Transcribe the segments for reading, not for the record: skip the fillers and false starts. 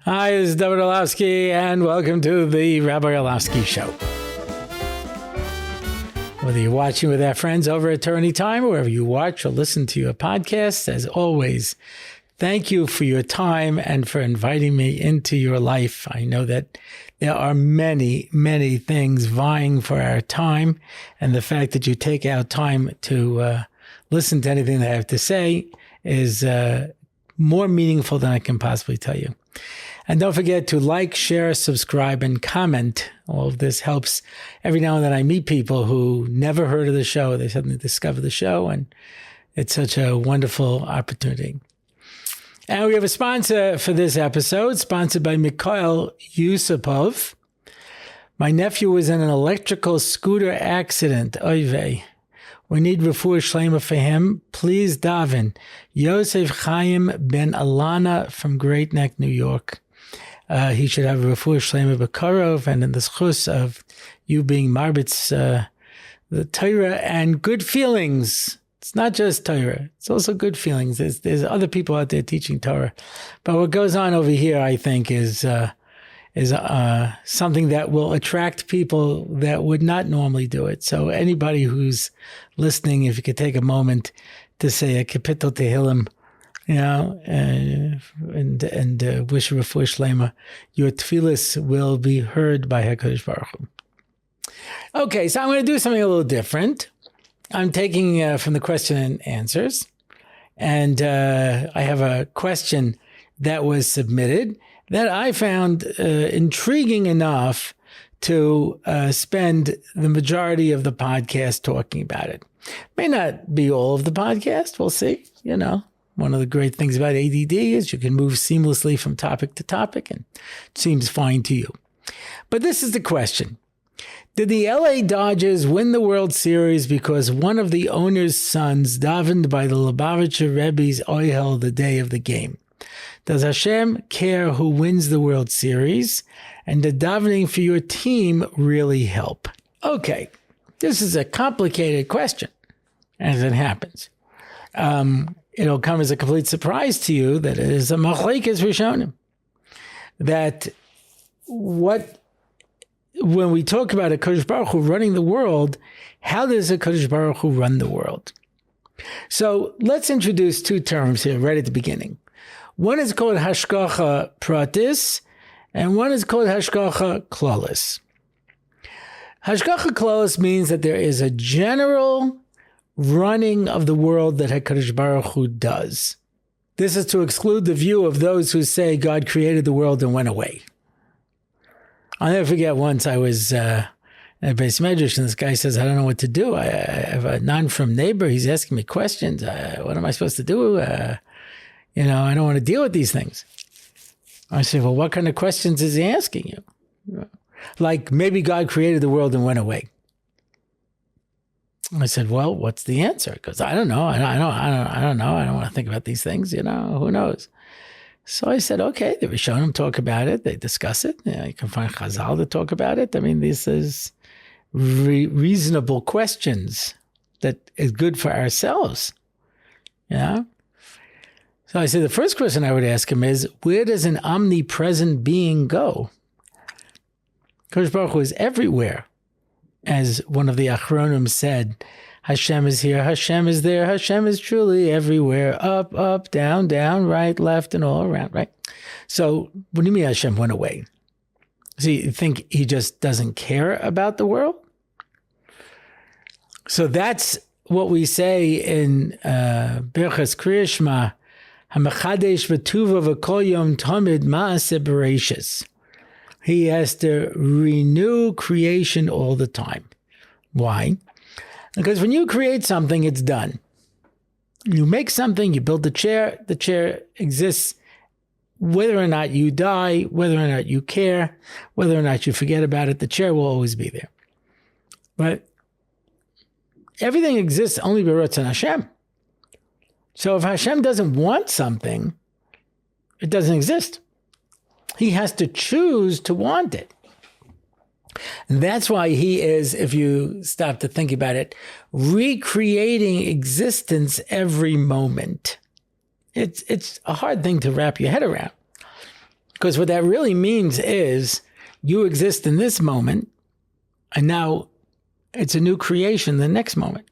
Hi, this is David Orlofsky, and welcome to the Rabbi Orlofsky Show. Whether you're watching with our friends over at Anytime, or wherever you watch or listen to your podcasts, as always, thank you for your time and for inviting me into your life. I know that there are many, many things vying for our time, and the fact that you take out time to listen to anything that I have to say is more meaningful than I can possibly tell you. And don't forget to like, share, subscribe, and comment. All of this helps. Every now and then I meet people who never heard of the show. They suddenly discover the show, and it's such a wonderful opportunity. And we have a sponsor for this episode, sponsored by Mikhail Yusupov. My nephew was in an electrical scooter accident. Oy vey. We need refuah shlema for him. Please daven. Yosef Chaim Ben Alana from Great Neck, New York. He should have a refuah shlema b'karov, and in the schus of you being marbitz the Torah and good feelings. It's not just Torah; it's also good feelings. There's other people out there teaching Torah, but what goes on over here, I think, is something that will attract people that would not normally do it. So anybody who's listening, if you could take a moment to say a kapitel tehillim, and wish a refuah shlema, your tefillas will be heard by HaKadosh Baruch Hu. Okay, so I'm going to do something a little different. I'm taking from the question and answers, and I have a question that was submitted that I found intriguing enough to spend the majority of the podcast talking about it. May not be all of the podcast. We'll see. One of the great things about ADD is you can move seamlessly from topic to topic, and it seems fine to you. But this is the question. Did the LA Dodgers win the World Series because one of the owner's sons davened by the Lubavitcher Rebbe's Ohel the day of the game? Does Hashem care who wins the World Series? And did davening for your team really help? Okay, this is a complicated question, as it happens. It'll come as a complete surprise to you that it is a machlekes rishonim. That when we talk about a Kadosh Baruch Hu running the world, how does a Kadosh Baruch Hu run the world? So let's introduce two terms here right at the beginning. One is called hashgacha pratis, and one is called hashgacha klalis. Hashgacha klalis means that there is a general running of the world that HaKadosh Baruch Hu does. This is to exclude the view of those who say God created the world and went away. I'll never forget once I was at Beis Medrash, and this guy says, I don't know what to do. I have a non-from neighbor. He's asking me questions. What am I supposed to do? I don't want to deal with these things. I said, well, what kind of questions is he asking you? Like, maybe God created the world and went away. I said, well, what's the answer? Because I don't know. I don't know. I don't want to think about these things. Who knows? So I said, okay, the Rishonim talk about it. They discuss it. You can find Chazal to talk about it. I mean, this is reasonable questions that is good for ourselves. So I said, the first question I would ask him is, where does an omnipresent being go? Kadosh Baruch Hu is everywhere. As one of the Achronim said, Hashem is here, Hashem is there, Hashem is truly everywhere, up, up, down, down, right, left, and all around, right? So what do you mean Hashem went away? So you think he just doesn't care about the world? So that's what we say in Birchas Kriya Shema, HaMechadesh v'tuva v'kol yom tamid ma'aseh bereishis. He has to renew creation all the time. Why? Because when you create something, it's done. You make something, you build the chair exists whether or not you die, whether or not you care, whether or not you forget about it, the chair will always be there. But everything exists only by Ratzon Hashem. So if Hashem doesn't want something, it doesn't exist. He has to choose to want it. And that's why he is, if you stop to think about it, recreating existence every moment. It's a hard thing to wrap your head around. Because what that really means is you exist in this moment, and now it's a new creation the next moment.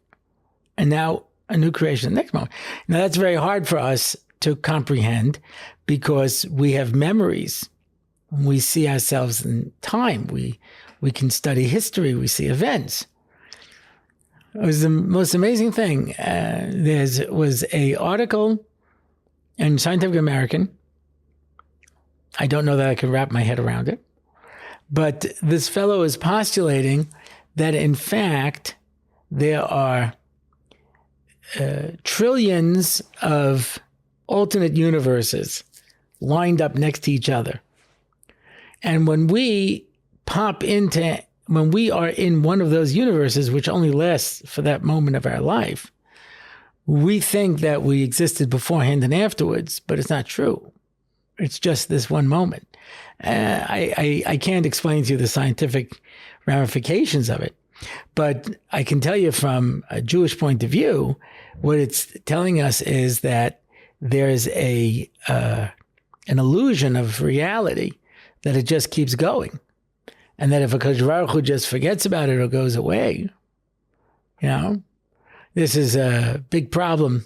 And now a new creation the next moment. Now that's very hard for us to comprehend because we have memories. We see ourselves in time. We can study history. We see events. It was the most amazing thing. There was an article in Scientific American. I don't know that I can wrap my head around it. But this fellow is postulating that, in fact, there are trillions of alternate universes lined up next to each other. And when we are in one of those universes, which only lasts for that moment of our life, we think that we existed beforehand and afterwards, but it's not true. It's just this one moment. I can't explain to you the scientific ramifications of it, but I can tell you from a Jewish point of view, what it's telling us is that there's an illusion of reality, that it just keeps going. And that if a Kadosh Baruch Hu just forgets about it or goes away, this is a big problem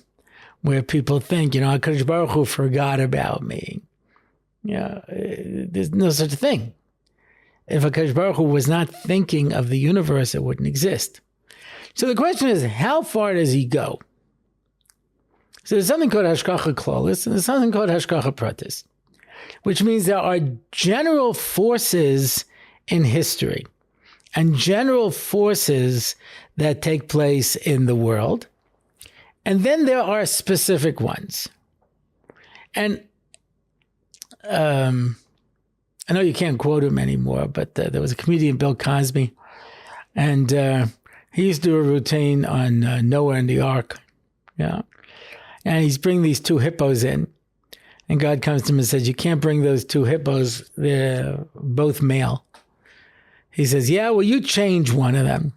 where people think, Kadosh Baruch Hu forgot about me. There's no such thing. If a Kadosh Baruch Hu was not thinking of the universe, it wouldn't exist. So the question is, how far does he go? So there's something called Hashgacha Klolis, and there's something called Hashgacha Pratis, which means there are general forces in history and general forces that take place in the world. And then there are specific ones. And I know you can't quote him anymore, but there was a comedian, Bill Cosby, and he used to do a routine on Noah and the Ark. And he's bringing these two hippos in. And God comes to him and says, you can't bring those two hippos. They're both male. He says, yeah, well, you change one of them.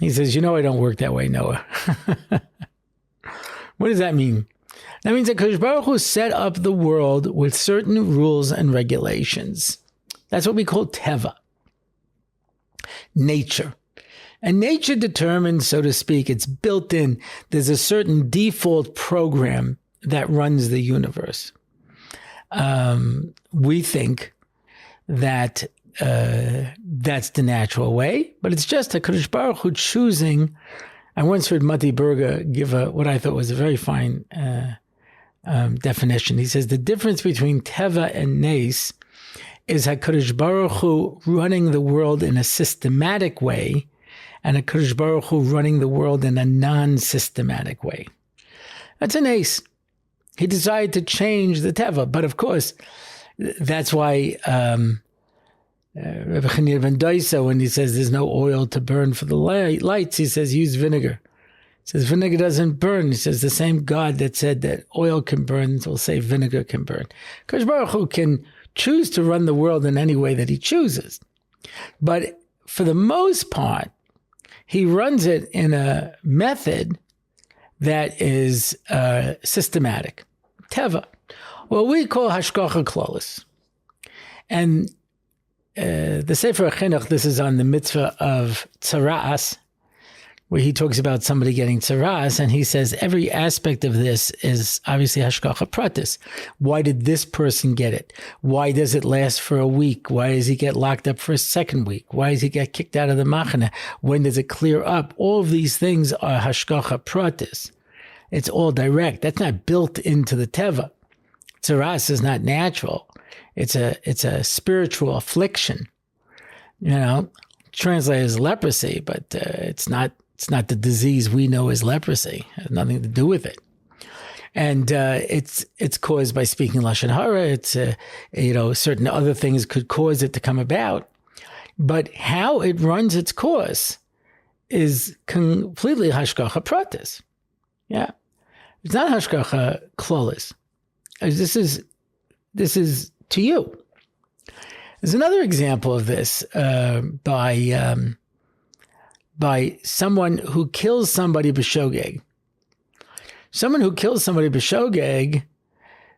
He says, I don't work that way, Noah. What does that mean? That means that Kadosh Baruch Hu set up the world with certain rules and regulations. That's what we call teva, nature. And nature determines, so to speak, it's built in. There's a certain default program that runs the universe. We think that that's the natural way, but it's just a Kadosh Baruch Hu choosing. I once heard Mati Berger give what I thought was a very fine definition. He says the difference between Teva and Nes is HaKadosh Baruch Hu running the world in a systematic way and HaKadosh Baruch Hu running the world in a non-systematic way. That's a Nes. He decided to change the Teva. But of course, that's why Rabbi Chanina ben Doisa, when he says there's no oil to burn for the lights, he says use vinegar. He says vinegar doesn't burn. He says the same God that said that oil can burn will say vinegar can burn. Kadosh Baruch Hu can choose to run the world in any way that he chooses. But for the most part, he runs it in a method that is systematic. Teva. What we call Hashgacha Klolis. And the Sefer HaChinuch, this is on the mitzvah of tzara'as, where he talks about somebody getting tzara'as, and he says every aspect of this is obviously hashgacha pratis. Why did this person get it? Why does it last for a week? Why does he get locked up for a second week? Why does he get kicked out of the machane? When does it clear up? All of these things are hashgacha pratis. It's all direct. That's not built into the teva. Tzara'as is not natural. It's a spiritual affliction, translated as leprosy, but it's not the disease we know as leprosy. It has nothing to do with it. And it's caused by speaking Lashon Hara. It's certain other things could cause it to come about. But how it runs its course is completely hashgacha pratis. Yeah. It's not hashgacha klolis. This is to you. There's another example of this by someone who kills somebody b'shogeg. Someone who kills somebody b'shogeg,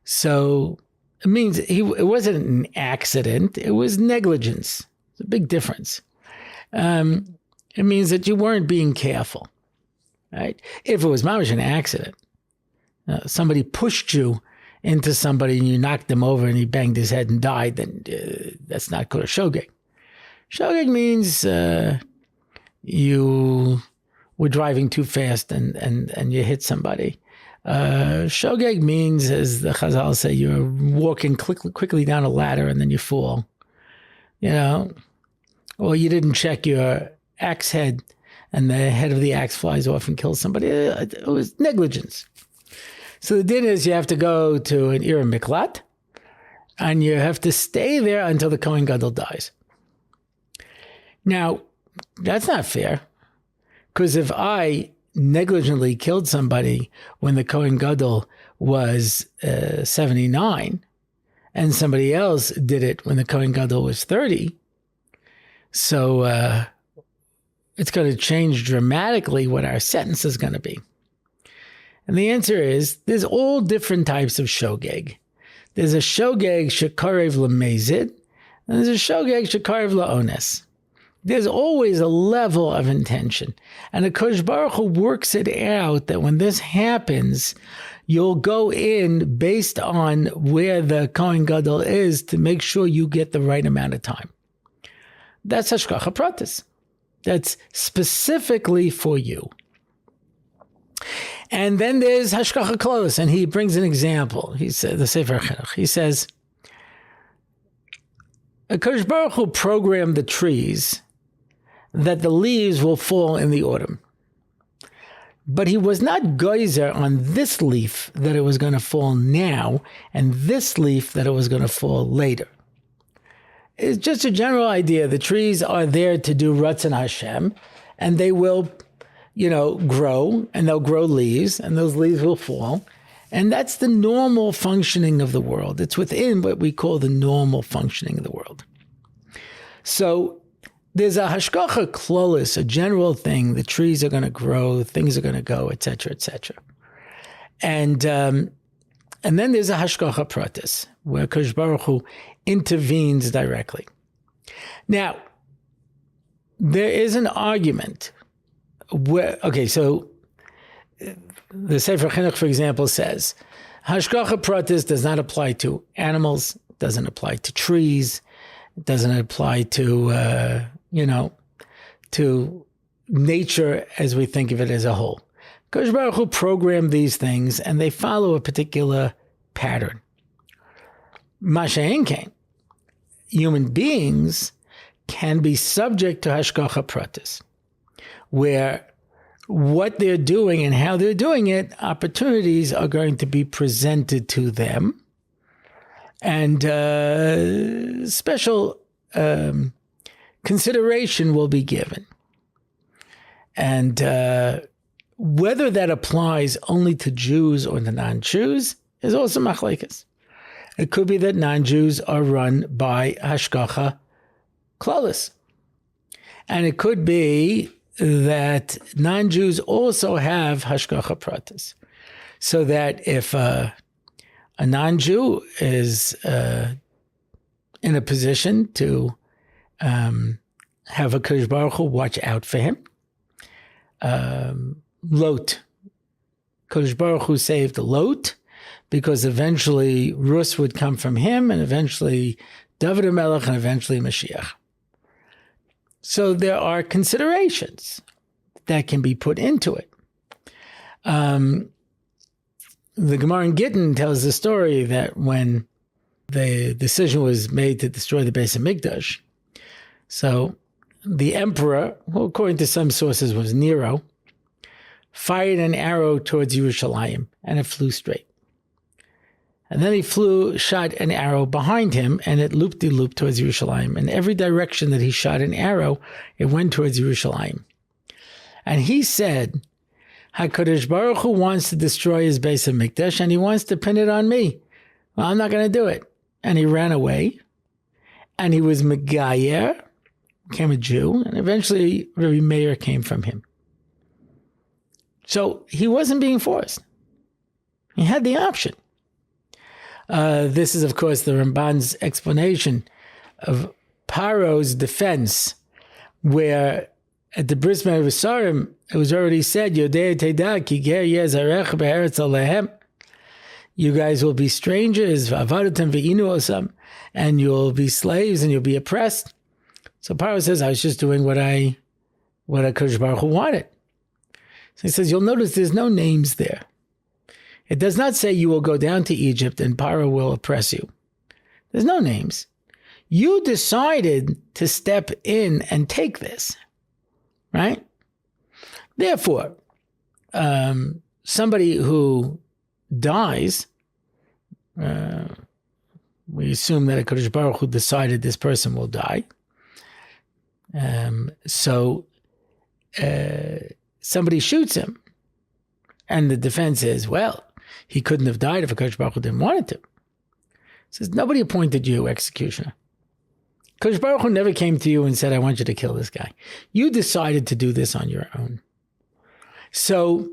so it means it wasn't an accident. It was negligence. It's a big difference. It means that you weren't being careful, right? If it was mamish an accident, somebody pushed you into somebody and you knocked him over and he banged his head and died, then that's not called a shogeg. Shogeg means you were driving too fast and you hit somebody. Shogeg means, as the Chazal say, you're walking quickly down a ladder and then you fall, or you didn't check your axe head and the head of the axe flies off and kills somebody. It was negligence. So the din is you have to go to an Ir Miklat and you have to stay there until the Kohen Gadol dies. Now, that's not fair, because if I negligently killed somebody when the Kohen Gadol was 79 and somebody else did it when the Kohen Gadol was 30, so it's going to change dramatically what our sentence is going to be. And the answer is there's all different types of shogeg. There's a shogeg shekarev lemezid, and there's a shogeg shekarev laones. There's always a level of intention. And the Kodesh Baruch Hu works it out that when this happens, you'll go in based on where the Kohen Gadol is to make sure you get the right amount of time. That's hashgacha pratis. That's specifically for you. And then there's hashgacha klalos, and he brings an example. He said, the Sefer Chinuch, he says, Kodesh Baruch Hu programmed the trees that the leaves will fall in the autumn. But he was not geyser on this leaf that it was going to fall now and this leaf that it was going to fall later. It's just a general idea. The trees are there to do Ratzon Hashem, and they will, grow, and they'll grow leaves, and those leaves will fall. And that's the normal functioning of the world. It's within what we call the normal functioning of the world. So there's a hashgacha klolis, a general thing. The trees are going to grow, things are going to go, et cetera, et cetera. And then there's a hashgacha pratis, where Kodesh Baruch Hu intervenes directly. Now, there is an argument where, so the Sefer Chinuch, for example, says, hashgacha pratis does not apply to animals, doesn't apply to trees, it doesn't apply to to nature as we think of it as a whole. Kodesh Baruch Hu programmed these things, and they follow a particular pattern. Masha'en came. Human beings can be subject to hashgacha pratis, where what they're doing and how they're doing it, opportunities are going to be presented to them, and special consideration will be given. And whether that applies only to Jews or to non-Jews is also machlekes. It could be that non-Jews are run by hashgacha klalis. And it could be that non-Jews also have hashgacha pratis. So that if a non-Jew is in a position to have a Kodesh Baruch Hu watch out for him. Lot. Kodesh Baruch Hu saved Lot because eventually Rus would come from him, and eventually Dovid HaMelech, and eventually Mashiach. So there are considerations that can be put into it. The Gemara in Gittin tells the story that when the decision was made to destroy the Beis HaMikdash, so the emperor, who according to some sources was Nero, fired an arrow towards Yerushalayim, and it flew straight. And then he shot an arrow behind him, and it looped-de-looped towards Yerushalayim. In every direction that he shot an arrow, it went towards Yerushalayim. And he said, HaKadosh Baruch Hu wants to destroy his Beis HaMikdash, and he wants to pin it on me. Well, I'm not going to do it. And he ran away, and he was Megayer, became a Jew, and eventually Rabbi Meir came from him. So he wasn't being forced. He had the option. This is, of course, the Ramban's explanation of Paro's defense, where at the Bris Me'asarim, it was already said, Yodei Teda ki ger yezarech be'eretz alehem. You guys will be strangers, v'avadatem ve'inu osam, and you'll be slaves and you'll be oppressed. So Paro says, I was just doing what HaKadosh Baruch Hu wanted. So he says, you'll notice there's no names there. It does not say you will go down to Egypt and Paro will oppress you. There's no names. You decided to step in and take this, right? Therefore, somebody who dies, we assume that HaKadosh Baruch Hu decided this person will die. So somebody shoots him, and the defense is, well, he couldn't have died if HaKadosh Baruch Hu didn't want it to. Says, nobody appointed you executioner. HaKadosh Baruch Hu never came to you and said, I want you to kill this guy. You decided to do this on your own. So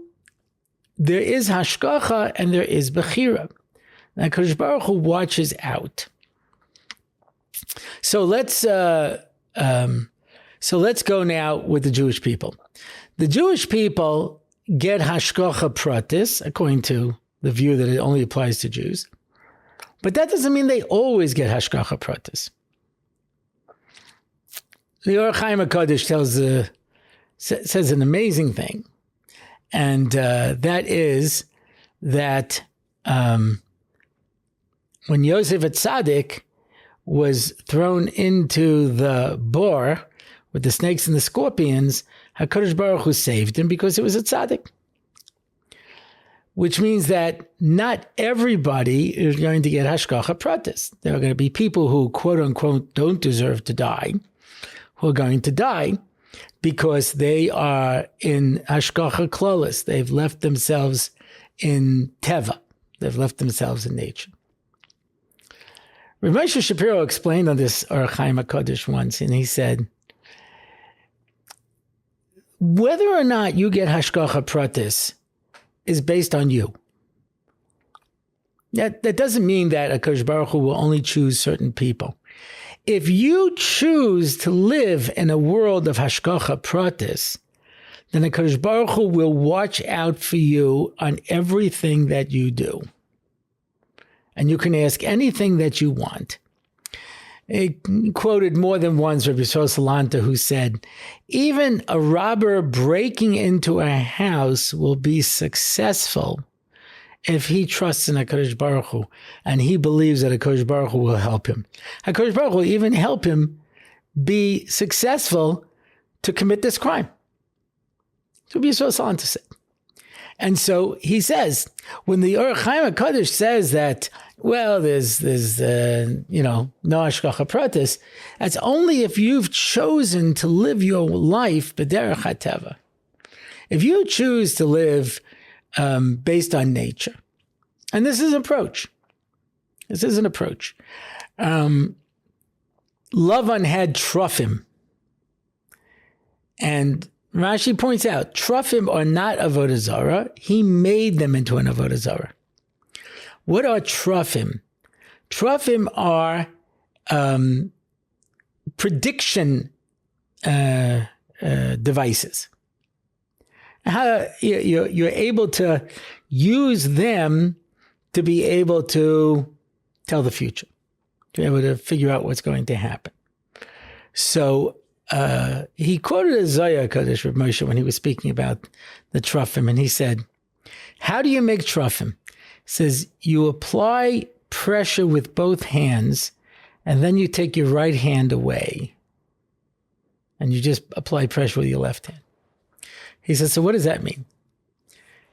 there is hashgacha and there is bechira. Now HaKadosh Baruch Hu watches out. So let's go now with the Jewish people. The Jewish people get hashgacha pratis, according to the view that it only applies to Jews. But that doesn't mean they always get hashgacha pratis. The Or Chaim HaKadosh says an amazing thing, and that is that when Yosef HaTzadik was thrown into the bore with the snakes and the scorpions, HaKadosh Baruch Hu saved him because it was a tzaddik. Which means that not everybody is going to get hashgacha pratis. There are going to be people who, quote unquote, don't deserve to die, who are going to die because they are in hashgacha klolis. They've left themselves in teva. They've left themselves in nature. Rav Moshe Shapiro explained on this Or Chaim HaKadosh once, and he said, whether or not you get hashgacha pratis is based on you. That doesn't mean that HaKadosh Baruch Hu will only choose certain people. If you choose to live in a world of hashgacha pratis, then HaKadosh Baruch Hu will watch out for you on everything that you do. And you can ask anything that you want. He quoted more than once Rabbi Yisrael Salanta, who said, even a robber breaking into a house will be successful if he trusts in HaKadosh Baruch Hu and he believes that HaKadosh Baruch Hu will help him. HaKadosh Baruch Hu will even help him be successful to commit this crime. So Rabbi Yisrael Salanta said. And so he says, when the Or Chaim HaKadosh says that, well, there's no hashgacha pratis, that's only if you've chosen to live your life b'derech hateva. If you choose to live based on nature, and this is an approach. This is an approach. Lavan had Truffim, and Rashi points out, Truffim are not avodah zarah. He made them into an avodah zarah. What are Truffim? Truffim are prediction devices. How you're able to use them to be able to tell the future, to be able to figure out what's going to happen. So he quoted a Zohar Kodesh Rav Moshe when he was speaking about the Truffim, and he said, how do you make Truffim? He says, you apply pressure with both hands, and then you take your right hand away, and you just apply pressure with your left hand. He says, so what does that mean?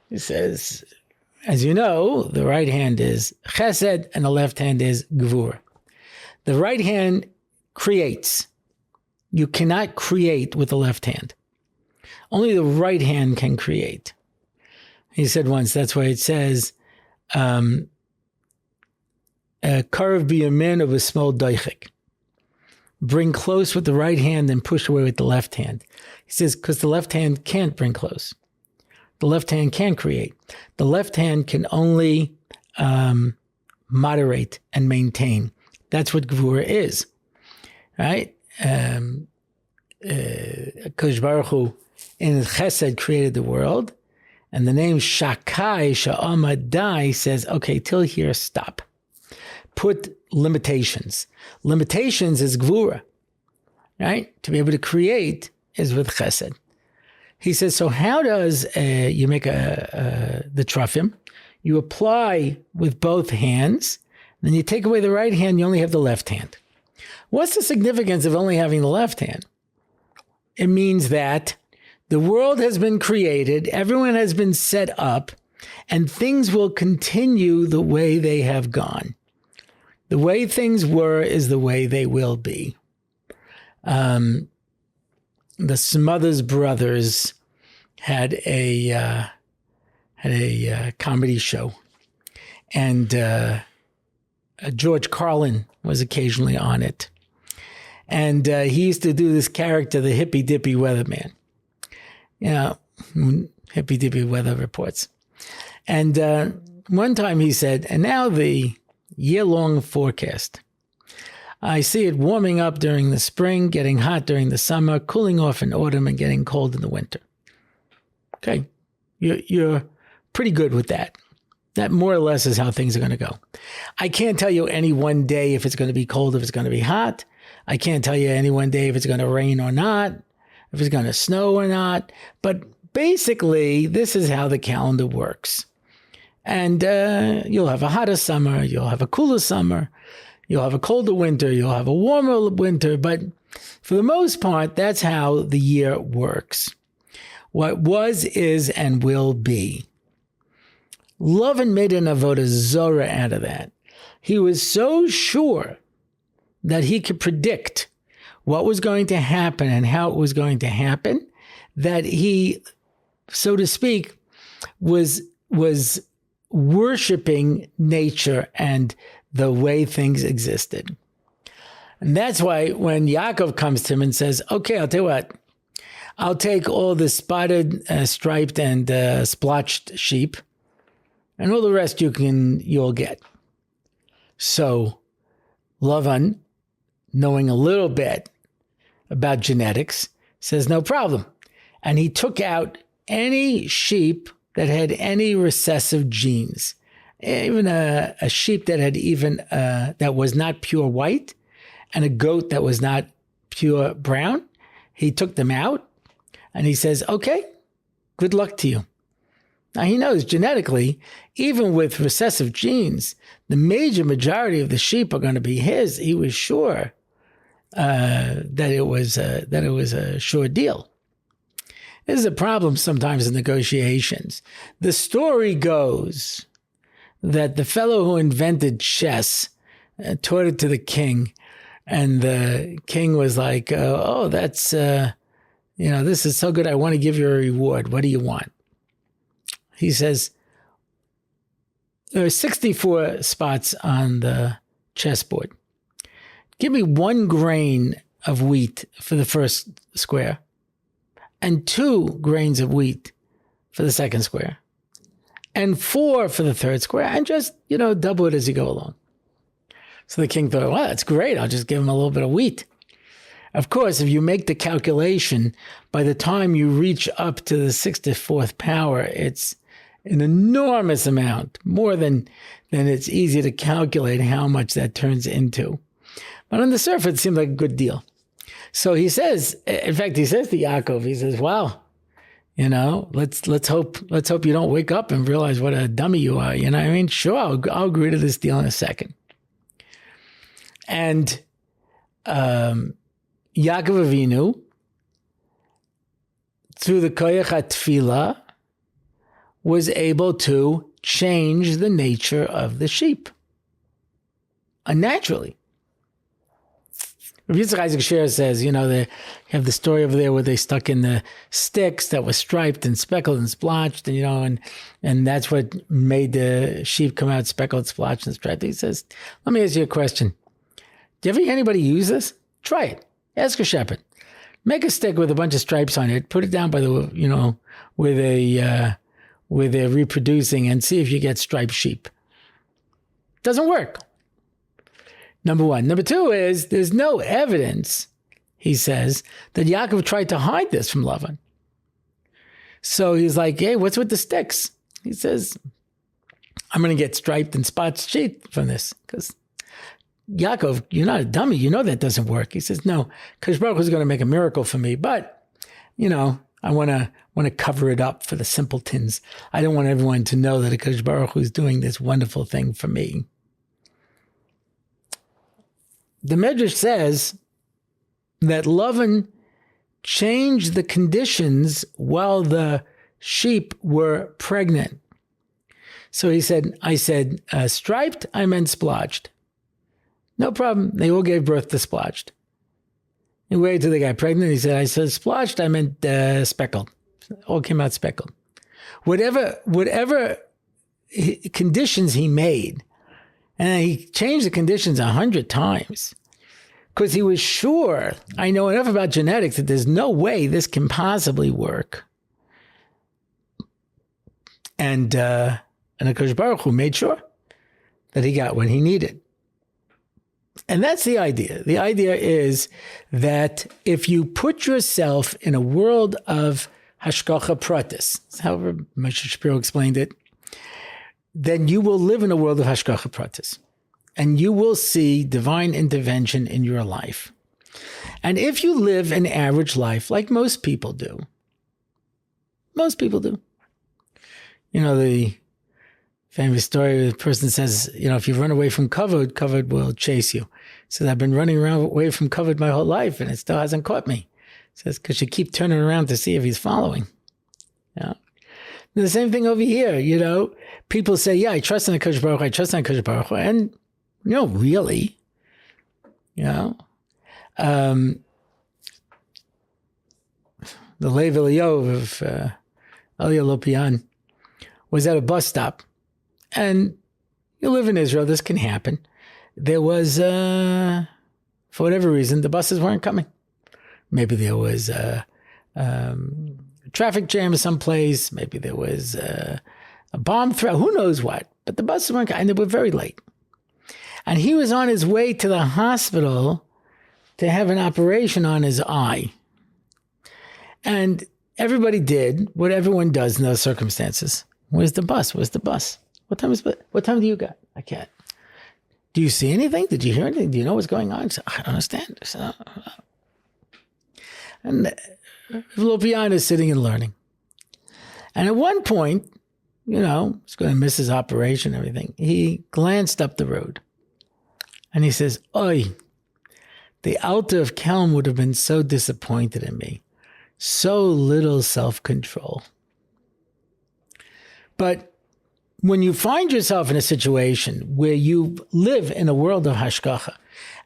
He says, as you know, the right hand is chesed, and the left hand is gevura. The right hand creates. You cannot create with the left hand. Only the right hand can create. He said once, that's why it says, karev biyamin of a small daichik. Bring close with the right hand and push away with the left hand. He says, because the left hand can't bring close. The left hand can create. The left hand can only moderate, and maintain. That's what Gvura is, right? Kodesh Baruch Hu in Chesed created the world, and the name Shakai Sha'amadai says, okay, till here, stop. Put limitations. Limitations is Gvura, right? To be able to create is with Chesed. He says, so how does you make the Trufim? You apply with both hands, then you take away the right hand, you only have the left hand. What's the significance of only having the left hand? It means that the world has been created, everyone has been set up, and things will continue the way they have gone. The way things were is the way they will be. The Smothers Brothers had a comedy show, and George Carlin was occasionally on it. And he used to do this character, the hippy dippy weatherman. Hippy dippy weather reports. And one time he said, and now the year-long forecast. I see it warming up during the spring, getting hot during the summer, cooling off in autumn, and getting cold in the winter. Okay, you're pretty good with that. That more or less is how things are going to go. I can't tell you any one day if it's going to be cold, if it's going to be hot. I can't tell you any one day if it's going to rain or not, if it's going to snow or not. But basically, this is how the calendar works. And you'll have a hotter summer, you'll have a cooler summer, you'll have a colder winter, you'll have a warmer winter. But for the most part, that's how the year works. What was, is, and will be. Lovin made an avodah zorah out of that. He was so sure that he could predict what was going to happen and how it was going to happen, that he, so to speak, was worshiping nature and the way things existed. And that's why when Yaakov comes to him and says, okay, I'll tell you what, I'll take all the spotted, striped, and splotched sheep, and all the rest you'll get. So Lavan, knowing a little bit about genetics, says no problem. And he took out any sheep that had any recessive genes, even a sheep that had that was not pure white, and a goat that was not pure brown. He took them out, and he says, okay, good luck to you. Now, he knows genetically, even with recessive genes, the major majority of the sheep are going to be his. He was sure that it was a sure deal. This is a problem sometimes in negotiations. The story goes that the fellow who invented chess taught it to the king, and the king was like, that's, this is so good, I want to give you a reward. What do you want? He says, there are 64 spots on the chessboard. Give me 1 grain of wheat for the first square and 2 grains of wheat for the second square and 4 for the third square, and just, double it as you go along. So the king thought, well, that's great. I'll just give him a little bit of wheat. Of course, if you make the calculation, by the time you reach up to the 64th power, it's an enormous amount, more than it's easy to calculate how much that turns into. But on the surface, it seemed like a good deal. So he says, in fact, he says to Yaakov, he says, wow, let's hope you don't wake up and realize what a dummy you are. You know what I mean? Sure, I'll agree to this deal in a second. And Yaakov Avinu, through the koyach hatfilah, was able to change the nature of the sheep unnaturally. Rabbi Yitzchak Isaac Sher says, they have the story over there where they stuck in the sticks that were striped and speckled and splotched, and that's what made the sheep come out speckled, splotched, and striped. He says, let me ask you a question. Do you ever hear anybody use this? Try it. Ask a shepherd. Make a stick with a bunch of stripes on it. Put it down by the, where they're reproducing, and see if you get striped sheep. Doesn't work. Number one. Number two is there's no evidence, he says, that Yaakov tried to hide this from Lavan. So he's like, hey, what's with the sticks? He says, I'm going to get striped and spotted sheep from this. Because Yaakov, you're not a dummy. You know that doesn't work. He says, no, Kadosh Baruch Hu is going to make a miracle for me. But, I want to cover it up for the simpletons. I don't want everyone to know that Kadosh Baruch Hu is doing this wonderful thing for me. The Medrash says that Lavan changed the conditions while the sheep were pregnant. So he said, I said striped, I meant splotched. No problem. They all gave birth to splotched. He waited till they got pregnant. He said, I said splotched, I meant speckled. All came out speckled. Whatever conditions he made, and he changed the conditions 100 times because he was sure, I know enough about genetics that there's no way this can possibly work. And HaKadosh Baruch Hu made sure that he got what he needed. And that's the idea. The idea is that if you put yourself in a world of hashgacha pratis, however Moshe Shapiro explained it, then you will live in a world of hashgacha pratis. And you will see divine intervention in your life. And if you live an average life, like most people do, the famous story, the person says, if you run away from kavod will chase you. He says, I've been running away from kavod my whole life, and it still hasn't caught me. He says, because you keep turning around to see if he's following. Yeah. And the same thing over here, people say, yeah, I trust in the HaKadosh Baruch Hu, I trust in the HaKadosh Baruch Hu, and really, the Lev Eliyahu of Elia Lopian was at a bus stop. And you live in Israel, this can happen. There was, for whatever reason, the buses weren't coming. Maybe there was a traffic jam someplace. Maybe there was a bomb threat. Who knows what? But the buses weren't coming, and they were very late. And he was on his way to the hospital to have an operation on his eye. And everybody did what everyone does in those circumstances. Where's the bus? Where's the bus? What time do you got? I can't. Do you see anything? Did you hear anything? Do you know what's going on? I don't understand. And Lopian is sitting and learning. And at one point, he's going to miss his operation and everything. He glanced up the road. And he says, Oy, the Alter of Kelm would have been so disappointed in me. So little self-control. But when you find yourself in a situation where you live in a world of hashgacha,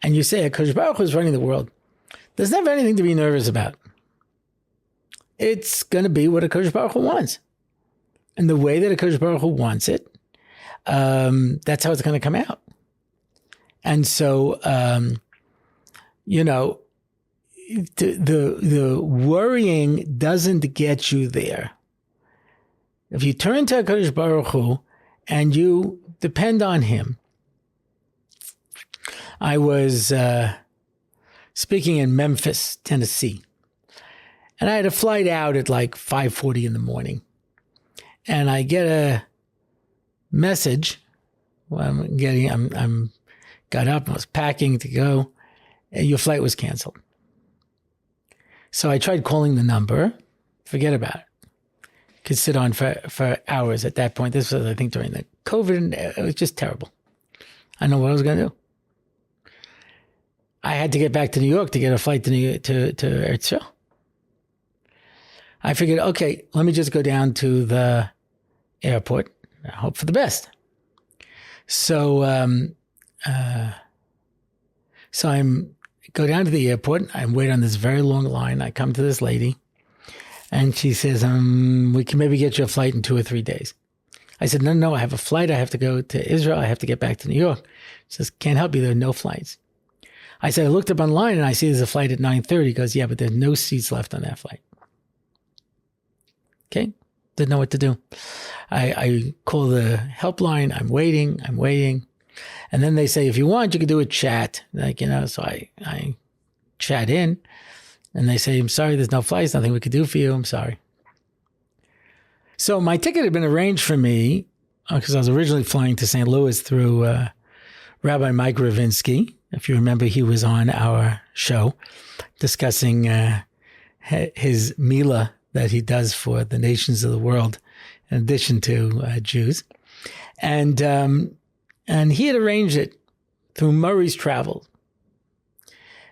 and you say, HaKadosh Baruch Hu is running the world, there's never anything to be nervous about. It's going to be what HaKadosh Baruch Hu wants. And the way that HaKadosh Baruch Hu wants it, that's how it's going to come out. And so, the worrying doesn't get you there. If you turn to HaKadosh Baruch Hu and you depend on him. I was speaking in Memphis, Tennessee, and I had a flight out at like 5:40 in the morning. And I get a message. I'm got up and was packing to go, and your flight was canceled. So I tried calling the number. Forget about it. Could sit on for hours at that point. This was, I think, during the COVID. It was just terrible. I don't know what I was going to do. I had to get back to New York to get a flight to Eretz Yisrael. I figured, okay, let me just go down to the airport. I hope for the best. So I'm go down to the airport. I wait on this very long line. I come to this lady, and she says, we can maybe get you a flight in 2 or 3 days. I said, no, I have a flight. I have to go to Israel. I have to get back to New York. She says, can't help you. There are no flights. I said, I looked up online, and I see there's a flight at 9:30. He goes, yeah, but there's no seats left on that flight. Okay. Didn't know what to do. I call the helpline. I'm waiting. And then they say, if you want, you could do a chat. So I chat in, and they say, I'm sorry, there's no flights, nothing we could do for you. I'm sorry. So my ticket had been arranged for me because I was originally flying to St. Louis through Rabbi Mike Ravinsky. If you remember, he was on our show discussing his Mila that he does for the nations of the world, in addition to Jews. And he had arranged it through Murray's Travel.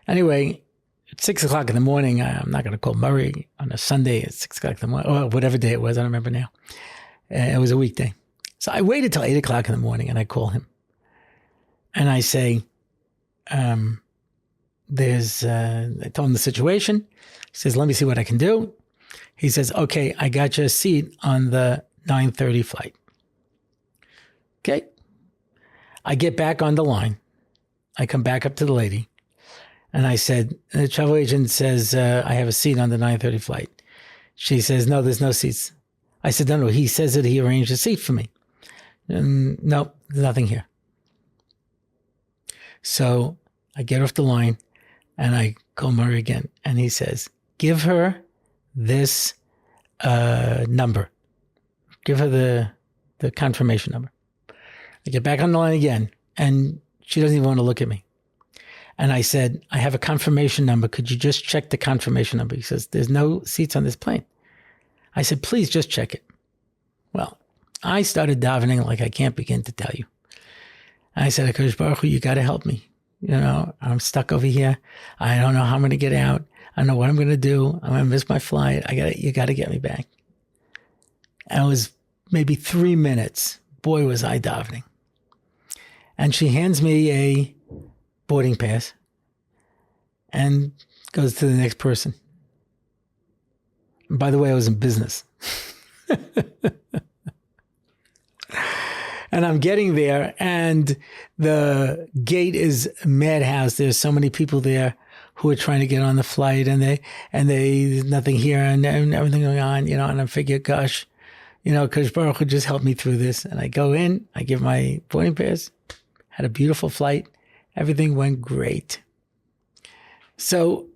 Anyway, at 6 o'clock in the morning, I'm not going to call Murray on a Sunday at 6 o'clock in the morning, or whatever day it was, I don't remember now. It was a weekday. So I waited till 8 o'clock in the morning and I call him. And I say, I told him the situation. He says, let me see what I can do. He says, okay, I got you a seat on the 9:30 flight. Okay. I get back on the line. I come back up to the lady. And I said, the travel agent says, I have a seat on the 9:30 flight. She says, no, there's no seats. I said, no, he says that he arranged a seat for me. No, there's nothing here. So I get off the line and I call Murray again. And he says, give her this number. Give her the confirmation number. I get back on the line again and she doesn't even want to look at me. And I said, I have a confirmation number. Could you just check the confirmation number? He says, there's no seats on this plane. I said, please just check it. Well, I started davening like I can't begin to tell you. I said, HaKadosh Baruch Hu, you got to help me. I'm stuck over here. I don't know how I'm going to get out. I don't know what I'm going to do. I'm going to miss my flight. You got to get me back. And it was maybe 3 minutes. Boy, was I davening. And she hands me a boarding pass and goes to the next person. And by the way, I was in business. And I'm getting there and the gate is a madhouse. There's so many people there who are trying to get on the flight and there's nothing here and everything going on, and I figure, gosh, Kadosh Baruch Hu just help me through this. And I go in, I give my boarding pass, had a beautiful flight. Everything went great. So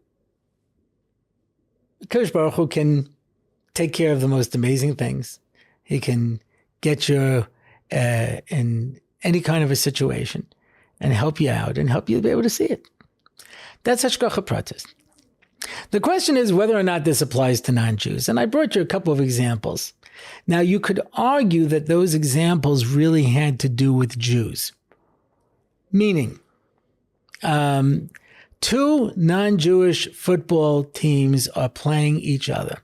Kadosh Baruch Hu can take care of the most amazing things. He can get you in any kind of a situation and help you out and help you be able to see it. That's Hashgacha Pratis. The question is whether or not this applies to non-Jews. And I brought you a couple of examples. Now, you could argue that those examples really had to do with Jews. Meaning, two non-Jewish football teams are playing each other.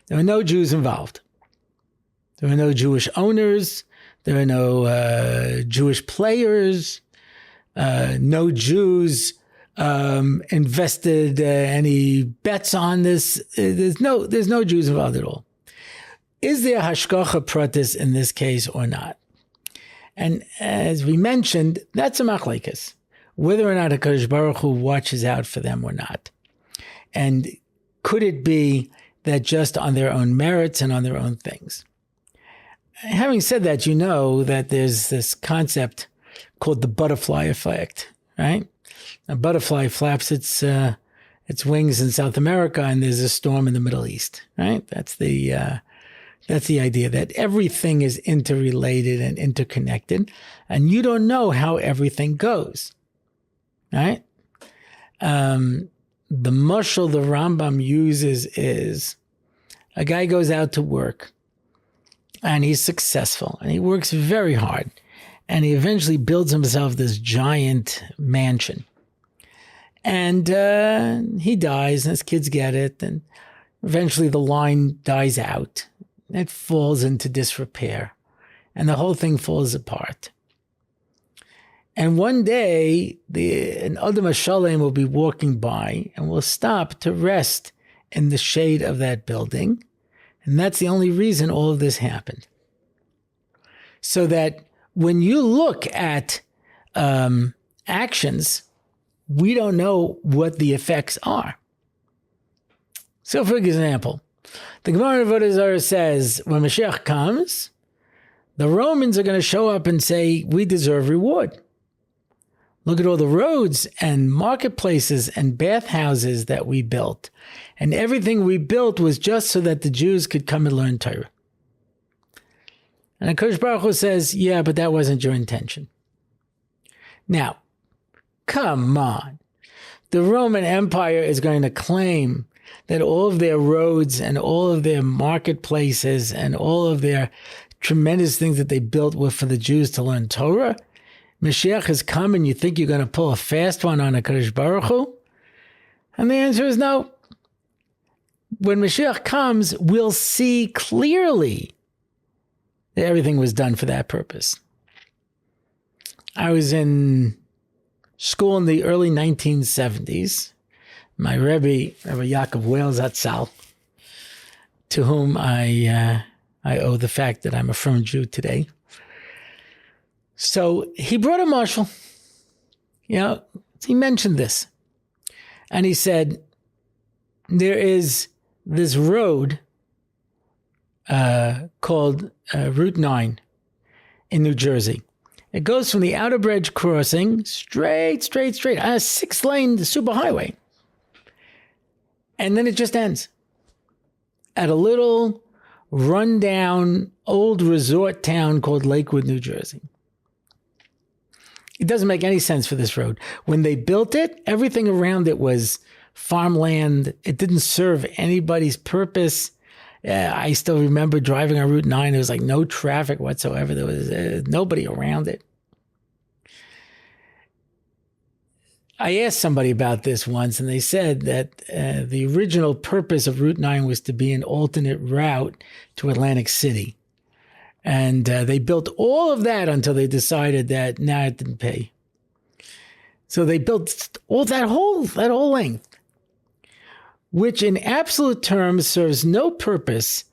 There are no Jews involved. There are no Jewish owners. There are no Jewish players. No Jews invested any bets on this. There's no Jews involved at all. Is there hashgacha pratis in this case or not? And as we mentioned, that's a machlekes, whether or not HaKadosh Baruch Hu watches out for them or not. And could it be that just on their own merits and on their own things? Having said that, you know that there's this concept called the butterfly effect, right? A butterfly flaps its wings in South America and there's a storm in the Middle East, right? That's the idea that everything is interrelated and interconnected, and you don't know how everything goes, right? The mashal the Rambam uses is a guy goes out to work and he's successful and he works very hard and he eventually builds himself this giant mansion. And he dies and his kids get it, and eventually the line dies out. It falls into disrepair, and the whole thing falls apart. And one day, an Adam HaShalem will be walking by and will stop to rest in the shade of that building. And that's the only reason all of this happened. So that when you look at actions, we don't know what the effects are. So, for example, the Gemara in Avodah Zarah says, when Mashiach comes, the Romans are going to show up and say, we deserve reward. Look at all the roads and marketplaces and bathhouses that we built. And everything we built was just so that the Jews could come and learn Torah. And HaKadosh Baruch Hu says, yeah, but that wasn't your intention. Now, come on. The Roman Empire is going to claim that all of their roads and all of their marketplaces and all of their tremendous things that they built were for the Jews to learn Torah. Mashiach has come and you think you're going to pull a fast one on HaKadosh Baruch Hu? And the answer is no. When Mashiach comes, we'll see clearly that everything was done for that purpose. I was in school in the early 1970s. My Rebbe, Rabbi Yaakov Wales Hatzal, to whom I owe the fact that I'm a firm Jew today. So he brought a marshal. He mentioned this. And he said, there is this road called Route 9 in New Jersey. It goes from the Outer Bridge crossing straight, on a 6-lane superhighway. And then it just ends at a little rundown old resort town called Lakewood, New Jersey. It doesn't make any sense for this road. When they built it, everything around it was farmland. It didn't serve anybody's purpose. I still remember driving on Route 9. There was like no traffic whatsoever. There was nobody around it. I asked somebody about this once, and they said that the original purpose of Route 9 was to be an alternate route to Atlantic City. And they built all of that until they decided that, it didn't pay. So they built all that whole length, which in absolute terms serves no purpose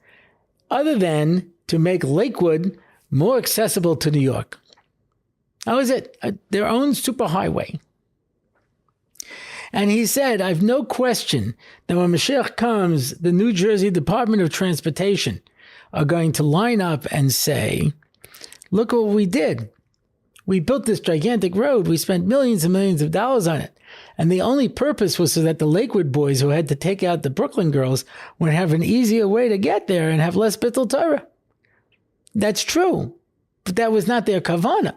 other than to make Lakewood more accessible to New York. How is it? Their own superhighway. And he said, I've no question that when Mashiach comes, the New Jersey Department of Transportation are going to line up and say, look what we did. We built this gigantic road. We spent millions and millions of dollars on it. And the only purpose was so that the Lakewood boys who had to take out the Brooklyn girls would have an easier way to get there and have less Bittul Torah. That's true. But that was not their kavanah.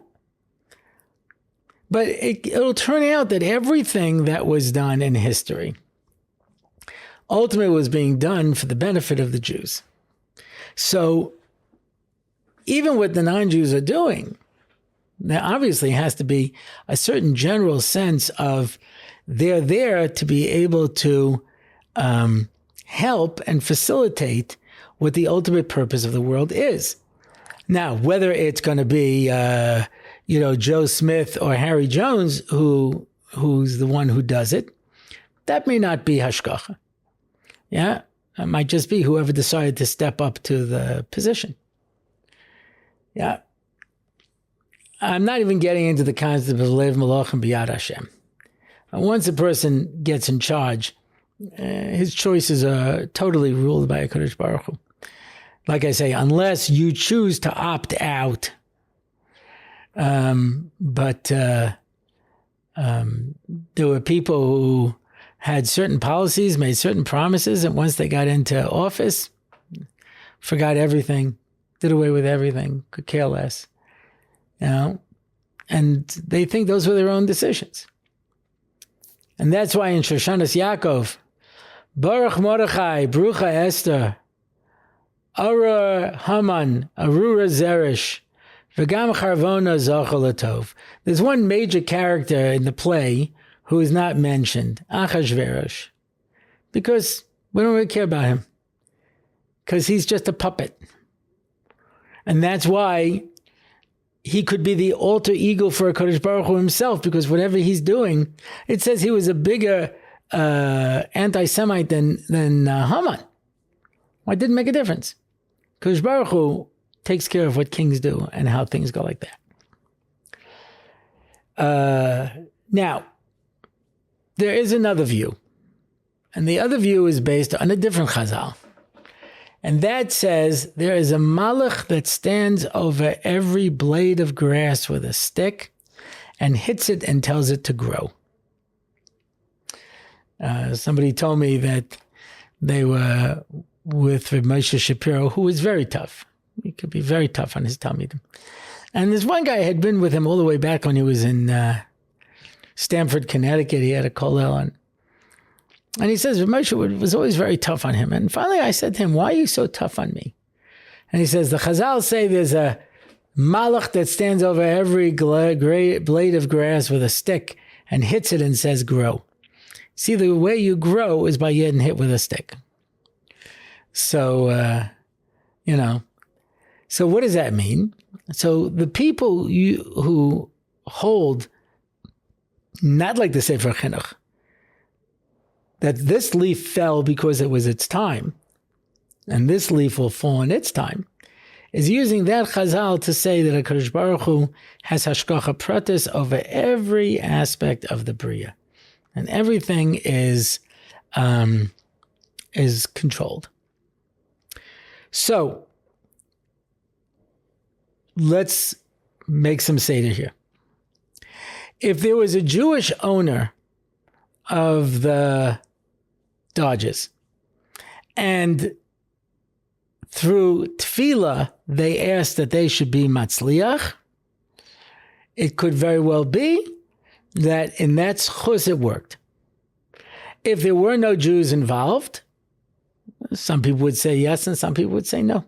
But it'll turn out that everything that was done in history ultimately was being done for the benefit of the Jews. So even what the non-Jews are doing, there obviously has to be a certain general sense of they're there to be able to help and facilitate what the ultimate purpose of the world is. Now, whether it's going to be Joe Smith or Harry Jones who's the one who does it, that may not be hashgacha. Yeah, it might just be whoever decided to step up to the position. Yeah. I'm not even getting into the concept of Lev Malach and Biyad Hashem. Once a person gets in charge, his choices are totally ruled by HaKadosh Baruch Hu. Like I say, unless you choose to opt out. But there were people who had certain policies, made certain promises, and once they got into office, forgot everything, did away with everything, could care less. And they think those were their own decisions. And that's why in Shoshanas Yaakov, Baruch Mordechai, Brucha Esther, Ara Haman, Arura Zeresh, V'gam Charvona Zachal Latov. There's one major character in the play who is not mentioned, Achashverosh, because we don't really care about him, because he's just a puppet. And that's why he could be the alter ego for HaKadosh Baruch Hu himself, because whatever he's doing, it says he was a bigger anti-Semite than Haman. Well, it didn't make a difference. HaKadosh Baruch Hu takes care of what kings do and how things go like that. Now, there is another view. And the other view is based on a different chazal. And that says there is a malach that stands over every blade of grass with a stick, and hits it and tells it to grow. Somebody told me that they were with Reb Moshe Shapiro, who was very tough. He could be very tough on his Talmidim. And this one guy had been with him all the way back when he was in Stamford, Connecticut. He had a kollel on. And he says, Reb Moshe was always very tough on him. And finally I said to him, why are you so tough on me? And he says, the Chazal say there's a malach that stands over every blade of grass with a stick and hits it and says, grow. See, the way you grow is by getting hit with a stick. So, so what does that mean? So the people who hold, not like the Sefer Chinuch, that this leaf fell because it was its time, and this leaf will fall in its time, is using that Chazal to say that HaKadosh Baruch Hu has hashgacha pratis over every aspect of the Bria. And everything is controlled. So, let's make some Seder here. If there was a Jewish owner of the Dodgers, and through tefillah, they asked that they should be matzliach, it could very well be that in that schus it worked. If there were no Jews involved, some people would say yes and some people would say no.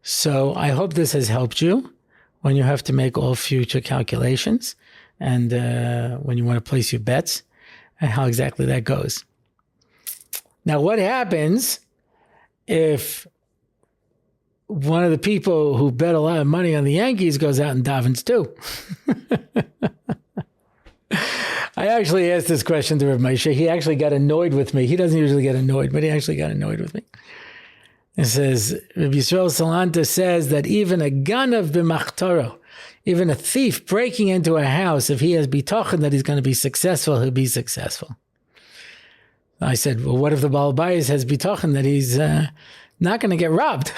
So I hope this has helped you when you have to make all future calculations and when you want to place your bets and how exactly that goes. Now, what happens if one of the people who bet a lot of money on the Yankees goes out and davens too? I actually asked this question to Rav Moshe. He actually got annoyed with me. He doesn't usually get annoyed, but he actually got annoyed with me. It says, Rabbi Yisrael Salanta says that even a ganav b'machtoro, even a thief breaking into a house, if he has bitachon that he's going to be successful, he'll be successful. I said, well, what if the Baal Bayis has bitachon that he's not going to get robbed?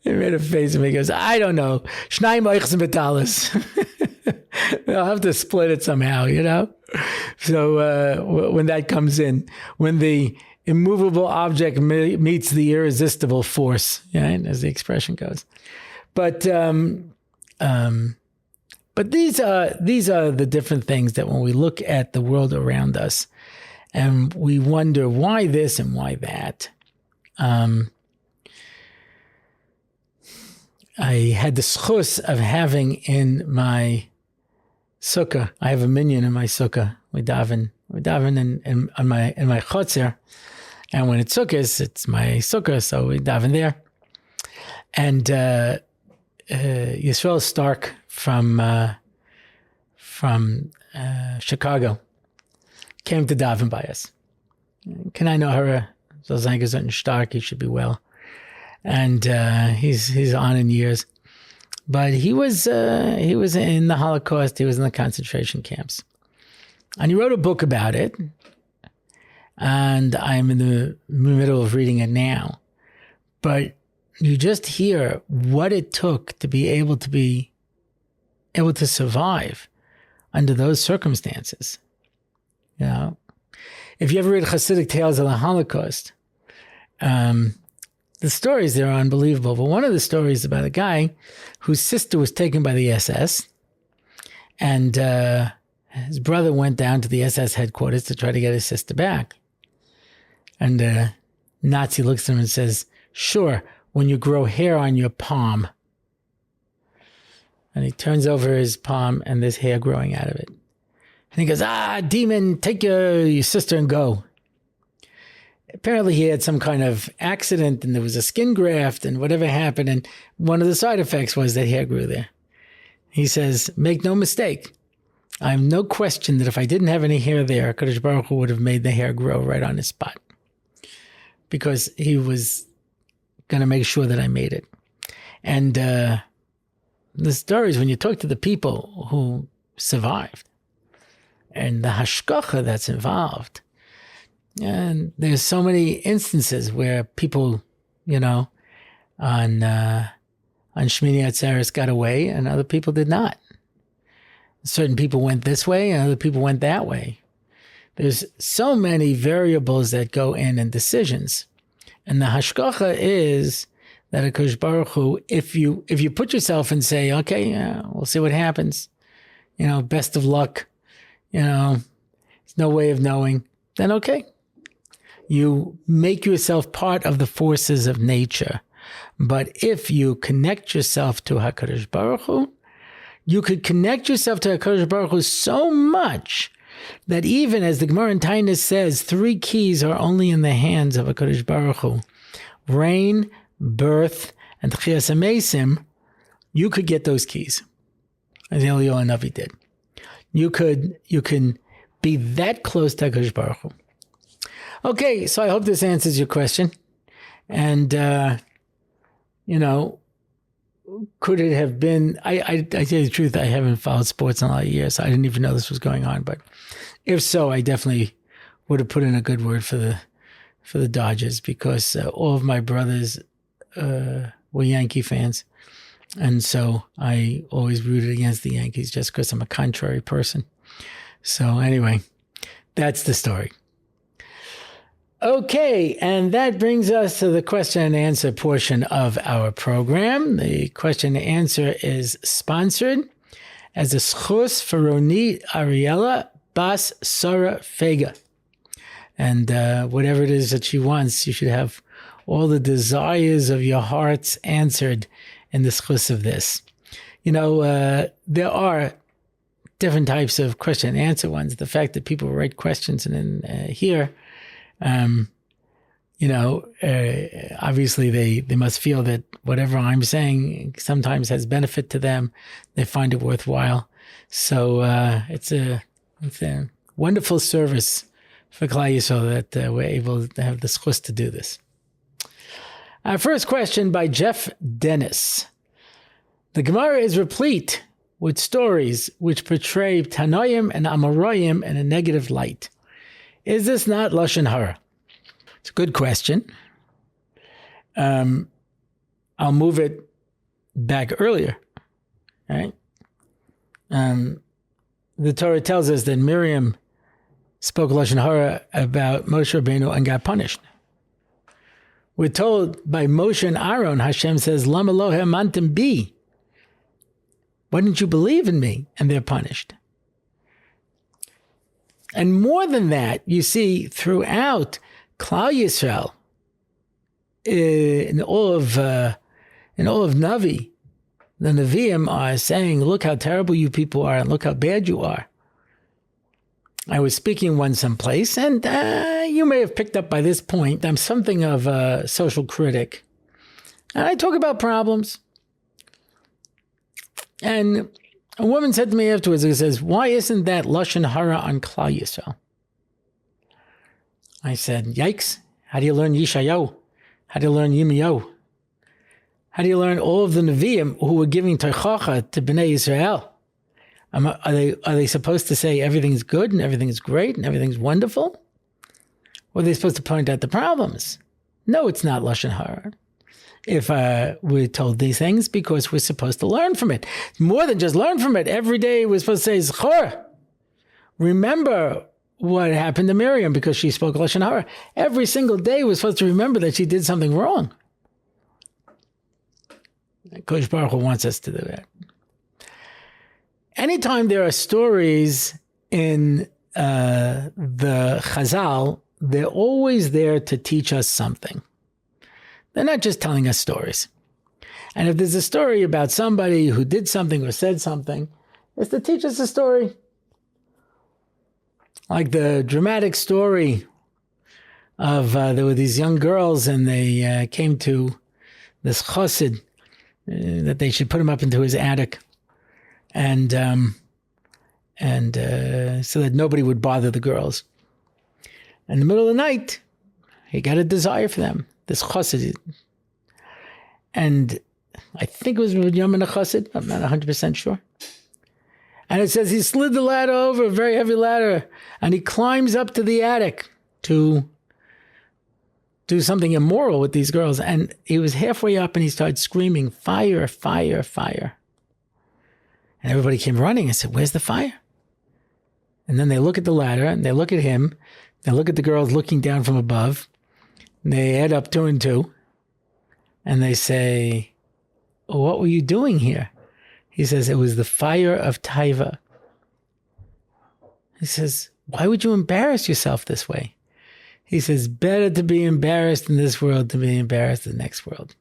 He made a face at me. He goes, I don't know. Shnayim oichs metalis. I'll have to split it somehow, So when that comes in, when the immovable object meets the irresistible force, as the expression goes. But these are the different things that when we look at the world around us, and we wonder why this and why that. I had the schus of having in my sukkah. I have a minyan in my sukkah. We daven in my chotzer, and when it's sukkahs, it's my sukkah, so we daven there. And Yisrael Stark from Chicago came to daven by us. Can I know Hara? So Zangerzut Stark, he should be well. And he's on in years. But he was in the Holocaust, he was in the concentration camps. And he wrote a book about it. And I'm in the middle of reading it now. But you just hear what it took to be able to survive under those circumstances. If you ever read Hasidic tales of the Holocaust, the stories there are unbelievable. But one of the stories about a guy whose sister was taken by the SS, and his brother went down to the SS headquarters to try to get his sister back. And the Nazi looks at him and says, "Sure, when you grow hair on your palm." And he turns over his palm and there's hair growing out of it. And he goes, demon, take your sister and go. Apparently he had some kind of accident and there was a skin graft and whatever happened. And one of the side effects was that hair grew there. He says, make no mistake. I have no question that if I didn't have any hair there, Kadosh Baruch Hu would have made the hair grow right on his spot. Because he was going to make sure that I made it. And the stories, when you talk to the people who survived and the hashgacha that's involved, and there's so many instances where people, on on Shmini Atzeres got away and other people did not. Certain people went this way and other people went that way. There's so many variables that go in decisions. And the hashgacha is that HaKadosh Baruch Hu, if you put yourself and say, okay, we'll see what happens, best of luck, there's no way of knowing, then okay. You make yourself part of the forces of nature. But if you connect yourself to HaKadosh Baruch Hu, you could connect yourself to HaKadosh Baruch Hu so much that even as the Gemara in Tainus says, 3 keys are only in the hands of HaKadosh Baruch Hu. Rain, birth, and Tchias HaMesim, you could get those keys, as Eliyahu Navi did. You can be that close to HaKadosh Baruch Hu. Okay, so I hope this answers your question. And, could it have been, I tell you the truth, I haven't followed sports in a lot of years. So I didn't even know this was going on. But if so, I definitely would have put in a good word for the Dodgers because all of my brothers were Yankee fans. And so I always rooted against the Yankees just because I'm a contrary person. So anyway, that's the story. Okay, and that brings us to the question and answer portion of our program. The question and answer is sponsored as a schus for Ronit Ariella Bas Sara Fega. And whatever it is that she wants, you should have all the desires of your hearts answered in the schus of this. There are different types of question and answer ones. The fact that people write questions and then here, obviously they must feel that whatever I'm saying sometimes has benefit to them. They find it worthwhile. So it's a wonderful service for Klal Yisrael that we're able to have the schus to do this. Our first question by Jeff Dennis. The Gemara is replete with stories which portray Tannaim and Amoraim in a negative light. Is this not Lashon Hara? It's a good question. I'll move it back earlier. Right? The Torah tells us that Miriam spoke Lashon Hara about Moshe Rabbeinu and got punished. We're told by Moshe and Aaron, Hashem says, Lama lo ha'amantem bi. Why didn't you believe in me? And they're punished. And more than that, you see throughout Klal Yisrael, in all of Navi, the Nevi'im are saying, look how terrible you people are and look how bad you are. I was speaking once someplace, and you may have picked up by this point, I'm something of a social critic. And I talk about problems. And a woman said to me afterwards, it says, why isn't that Lashon Hara on Klal Yisrael? I said, yikes, how do you learn Yeshayahu? How do you learn Yirmiyahu? How do you learn all of the Nevi'im who were giving Teichacha to Bnei Yisrael? Are they supposed to say everything's good and everything's great and everything's wonderful? Or are they supposed to point out the problems? No, it's not Lashon Hara. If we're told these things, because we're supposed to learn from it. More than just learn from it. Every day we're supposed to say, Zchor. Remember what happened to Miriam because she spoke Lashon Hara. Every single day we're supposed to remember that she did something wrong. Kodesh Baruch Hu wants us to do that. Anytime there are stories in the Chazal, they're always there to teach us something. They're not just telling us stories. And if there's a story about somebody who did something or said something, it's to teach us a story. Like the dramatic story of there were these young girls and they came to this chassid that they should put him up into his attic. And so that nobody would bother the girls. In the middle of the night, he got a desire for them. This chassid, and I think it was Yamin chassid. I'm not 100% sure. And it says he slid the ladder over, a very heavy ladder, and he climbs up to the attic to do something immoral with these girls. And he was halfway up and he started screaming, fire, fire, fire. And everybody came running and said, where's the fire? And then they look at the ladder and they look at him. They look at the girls looking down from above. And they add up 2 and 2. And they say, what were you doing here? He says, it was the fire of Taiva. He says, why would you embarrass yourself this way? He says, better to be embarrassed in this world than to be embarrassed in the next world.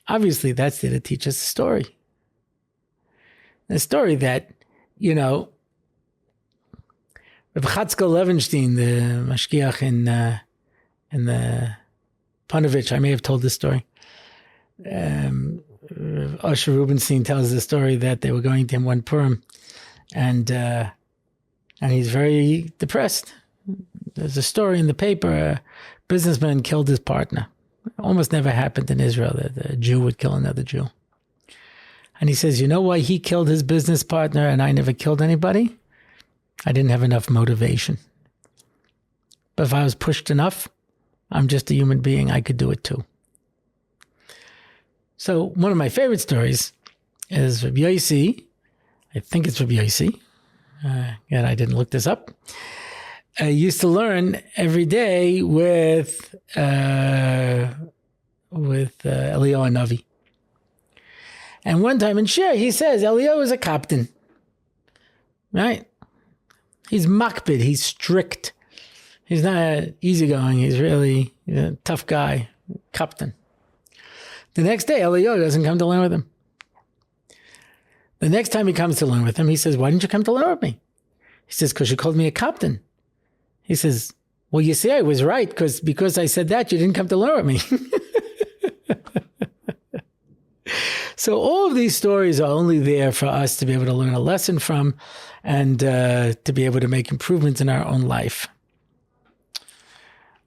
Obviously, that's there to teach us a story. A story that, Reb Chatzkel Levenstein, the mashgiach in the Panovich, I may have told this story. Usher Rubenstein tells the story that they were going to him one Purim, and he's very depressed. There's a story in the paper, a businessman killed his partner. It almost never happened in Israel that a Jew would kill another Jew. And he says, you know why he killed his business partner and I never killed anybody? I didn't have enough motivation. But if I was pushed enough, I'm just a human being, I could do it too. So one of my favorite stories is Rabbi Yossi. I think it's Rabbi Yossi. Again, I didn't look this up. I used to learn every day with Eliyahu Navi. And one time in Shir, he says, Eliyahu is a captain. Right? He's makpid. He's strict. He's not easygoing. He's really a tough guy. Captain. The next day, Eliyahu doesn't come to learn with him. The next time he comes to learn with him, he says, why didn't you come to learn with me? He says, because you called me a captain. He says, well, you see, I was right, because I said that, you didn't come to learn with me. So all of these stories are only there for us to be able to learn a lesson from and to be able to make improvements in our own life.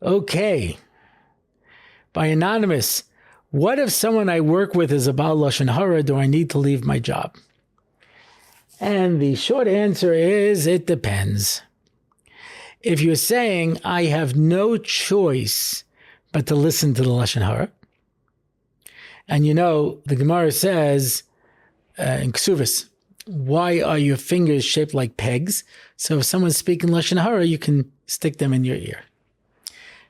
Okay. By Anonymous, what if someone I work with is about Lashon Hara? Do I need to leave my job? And the short answer is, it depends. If you're saying, I have no choice but to listen to the Lashon Hara, and the Gemara says in Ksuvas, why are your fingers shaped like pegs? So if someone's speaking Lashon Hara, you can stick them in your ear.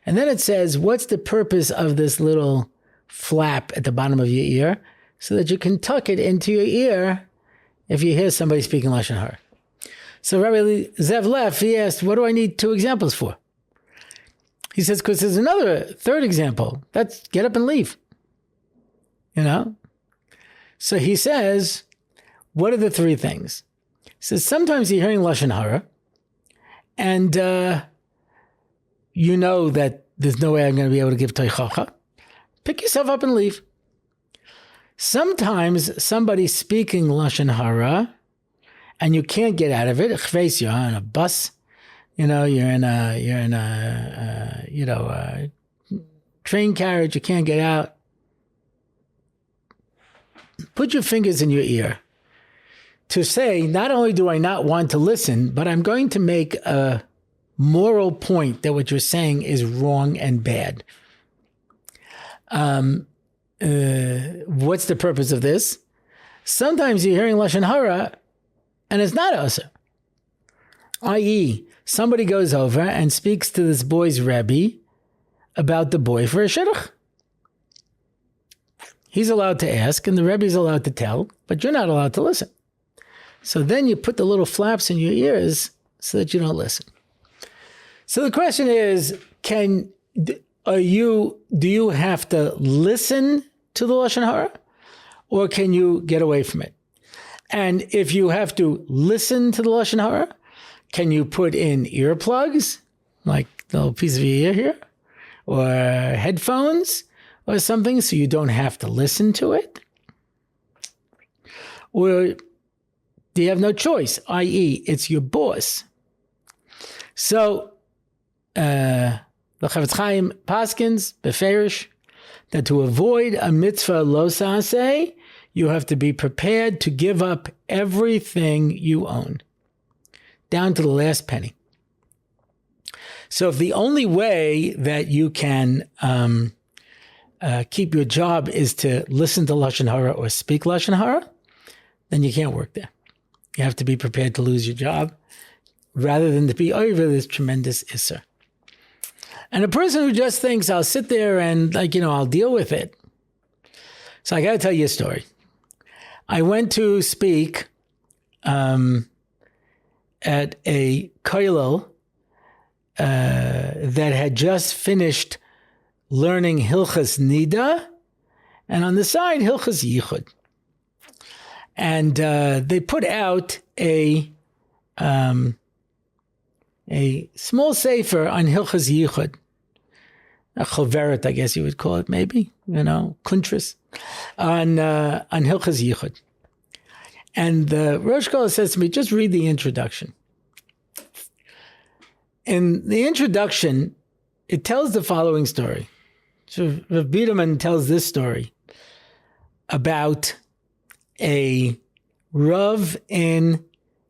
And then it says, what's the purpose of this little flap at the bottom of your ear? So that you can tuck it into your ear if you hear somebody speaking Lashon Hara. So Rabbi Zev Leff, he asked, what do I need 2 examples for? He says, because there's another third example. That's get up and leave. So he says, what are the 3 things? He says, sometimes you're hearing Lashon Hara, and you know that there's no way I'm going to be able to give Teichacha. Pick yourself up and leave. Sometimes somebody's speaking Lashon Hara, and you can't get out of it. You're on a bus, you're in a train carriage, you can't get out. Put your fingers in your ear to say, not only do I not want to listen, but I'm going to make a moral point that what you're saying is wrong and bad. What's the purpose of this? Sometimes you're hearing Lashon Hara and it's not Asur. I.e., somebody goes over and speaks to this boy's Rebbe about the boy for a shidduch. He's allowed to ask and the Rebbe's allowed to tell, but you're not allowed to listen. So then you put the little flaps in your ears so that you don't listen. So the question is, do you have to listen to the Lashon Hara, or can you get away from it? And if you have to listen to the Lashon Hara, can you put in earplugs, like the little piece of your ear here, or headphones, or something, so you don't have to listen to it? Or do you have no choice, i.e., it's your boss? So, the Chavetz Chaim paskins, beferish, that to avoid a mitzvah lo saseh, you have to be prepared to give up everything you own, down to the last penny. So if the only way that you can keep your job is to listen to Lashon Hara or speak Lashon Hara, then you can't work there. You have to be prepared to lose your job rather than to be over this tremendous Isser. And a person who just thinks, I'll sit there and I'll deal with it. So I got to tell you a story. I went to speak at a kollel that had just finished learning Hilchas Nida, and on the side, Hilchas Yichud. And they put out a small sefer on Hilchas Yichud, a choveret, I guess you would call it, maybe, kuntris, on Hilchas Yichud. And the Rosh Kollel says to me, just read the introduction. In the introduction, it tells the following story. So Rav Biederman tells this story about a Rav in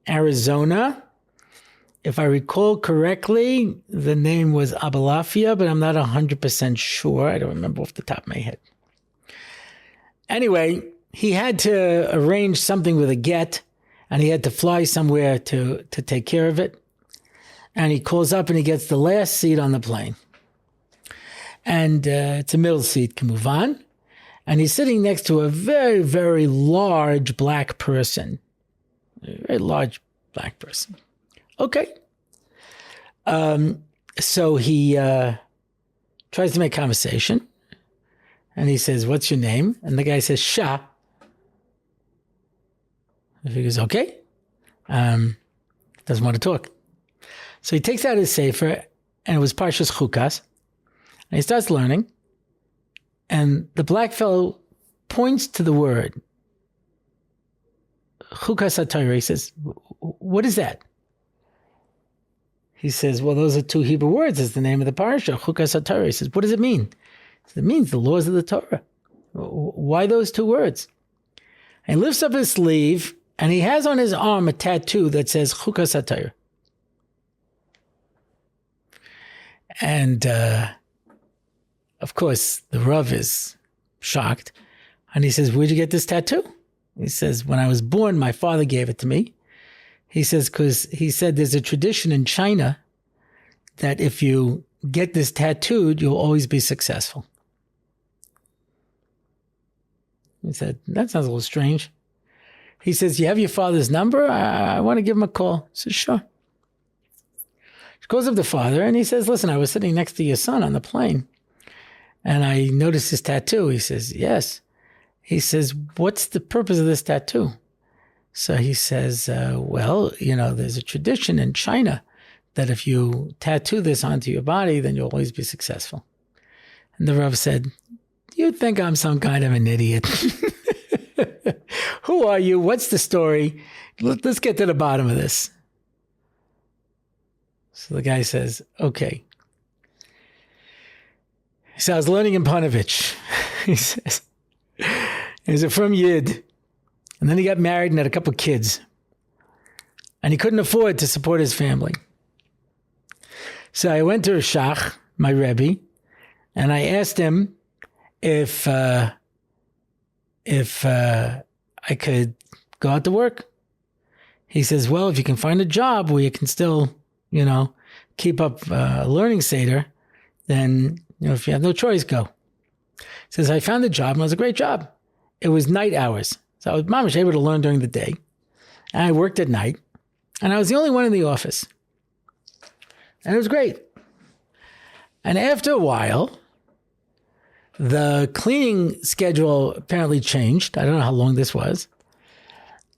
Arizona. If I recall correctly, the name was Abalafia, but I'm not 100% sure. I don't remember off the top of my head. Anyway, he had to arrange something with a get, and he had to fly somewhere to take care of it. And he calls up and he gets the last seat on the plane. And it's a middle seat, Kamuvan. And he's sitting next to a very, very large black person. A very large black person. Okay. So he tries to make conversation. And he says, what's your name? And the guy says, Shah. And he goes, okay. Doesn't want to talk. So he takes out his sefer, and it was Parshas Chukas. And he starts learning. And the black fellow points to the word Chukas HaTorah. He says, what is that? He says, well, those are two Hebrew words. It's the name of the parasha, Chukas HaTorah. He says, what does it mean? He says, it means the laws of the Torah. Why those two words? And he lifts up his sleeve, and he has on his arm a tattoo that says Chukas HaTorah. And, of course, the Rav is shocked. And he says, where'd you get this tattoo? He says, when I was born, my father gave it to me. He says, because he said there's a tradition in China that if you get this tattooed, you'll always be successful. He said, that sounds a little strange. He says, you have your father's number? I want to give him a call. He says, sure. He calls up the father and he says, listen, I was sitting next to your son on the plane and I noticed his tattoo. He says, yes. He says, what's the purpose of this tattoo? So he says, well, there's a tradition in China that if you tattoo this onto your body, then you'll always be successful. And the Rav said, you think I'm some kind of an idiot. Who are you? What's the story? Let's get to the bottom of this. So the guy says, okay. So I was learning in Panovich. He says, he's from Yid. And then he got married and had a couple of kids. And he couldn't afford to support his family. So I went to a Shach, my Rebbe, and I asked him if I could go out to work. He says, well, if you can find a job where you can still, keep up learning Seder, then, if you have no choice, go. He says, I found a job, and it was a great job. It was night hours. So I was mamish able to learn during the day. And I worked at night. And I was the only one in the office. And it was great. And after a while, the cleaning schedule apparently changed. I don't know how long this was.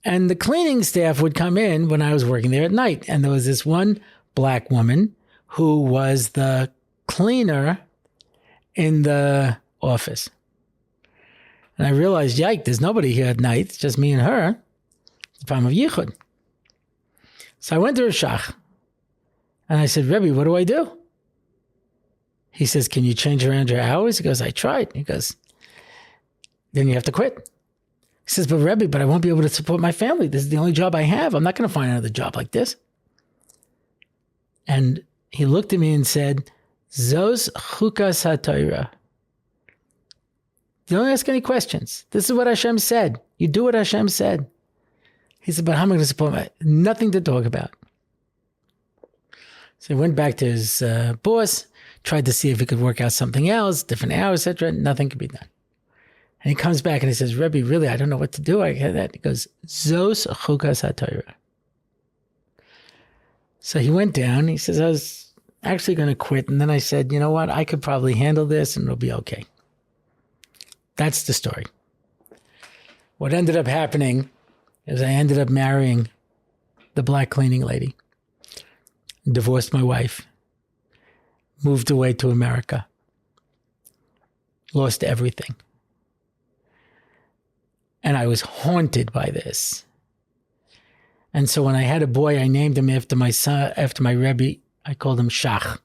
And the cleaning staff would come in when I was working there at night. And there was this one black woman who was the cleaner in the office. And I realized, yike, there's nobody here at night. It's just me and her. It's the time of Yichud. So I went to a Shach. And I said, Rebbe, what do I do? He says, can you change around your hours? He goes, I tried. He goes, then you have to quit. He says, but Rebbe, I won't be able to support my family. This is the only job I have. I'm not going to find another job like this. And he looked at me and said, Zos chukas haTorah. Don't ask any questions. This is what Hashem said. You do what Hashem said. He said, but how am I going to support my... Nothing to talk about. So he went back to his boss, tried to see if he could work out something else, different hours, etc. Nothing could be done. And he comes back and he says, Rebbe, really, I don't know what to do. I hear that. He goes, Zos chukas haTorah. So he went down. He says, I was actually going to quit. And then I said, you know what? I could probably handle this and it'll be okay. That's the story. What ended up happening is I ended up marrying the black cleaning lady, divorced my wife, moved away to America, lost everything. And I was haunted by this. And so when I had a boy, I named him after my son, after my Rebbe. I called him Shach.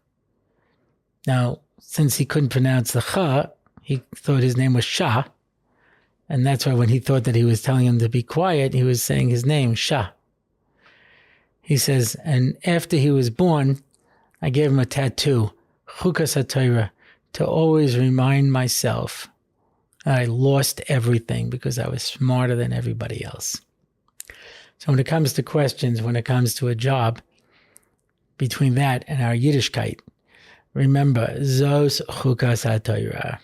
Now, since he couldn't pronounce the Cha, he thought his name was Shah. And that's why when he thought that he was telling him to be quiet, he was saying his name, Shah. He says, and after he was born, I gave him a tattoo, Chukas HaTorah, to always remind myself that I lost everything because I was smarter than everybody else. So when it comes to questions, when it comes to a job, between that and our Yiddishkeit, remember, Zos Chukas HaTorah.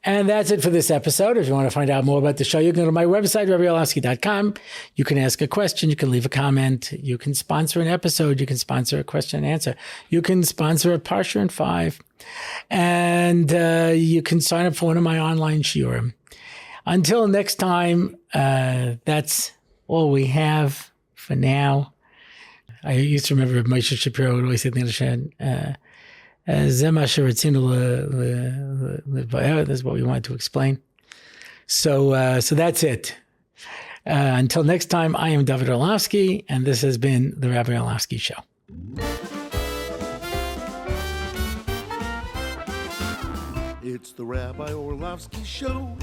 And that's it for this episode. If you want to find out more about the show, you can go to my website, RabbiOrlofsky.com. You can ask a question. You can leave a comment. You can sponsor an episode. You can sponsor a question and answer. You can sponsor a Parsha in 5. And you can sign up for one of my online shiurim. Until next time, that's all we have for now. I used to remember Moshe Shapiro would always say the Lashon, this is what we wanted to explain. So that's it. Until next time, I am Dovid Orlofsky, and this has been the Rabbi Orlofsky Show. It's the Rabbi Orlofsky Show.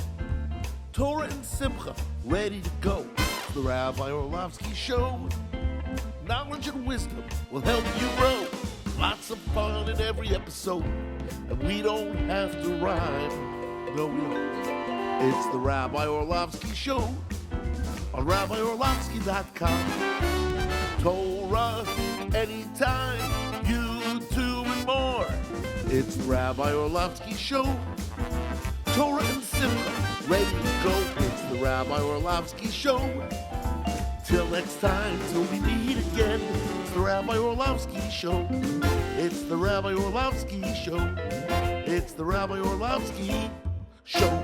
Torah and Simcha, ready to go. It's the Rabbi Orlofsky Show. Knowledge and wisdom will help you grow. Lots of fun in every episode, and we don't have to rhyme. No, we don't. It's the Rabbi Orlofsky Show on RabbiOrlofsky.com. Torah anytime, YouTube and more. It's the Rabbi Orlofsky Show. Torah and Simcha, ready to go. It's the Rabbi Orlofsky Show. Till next time, till we meet again, it's the Rabbi Orlofsky Show. It's the Rabbi Orlofsky Show. It's the Rabbi Orlofsky Show.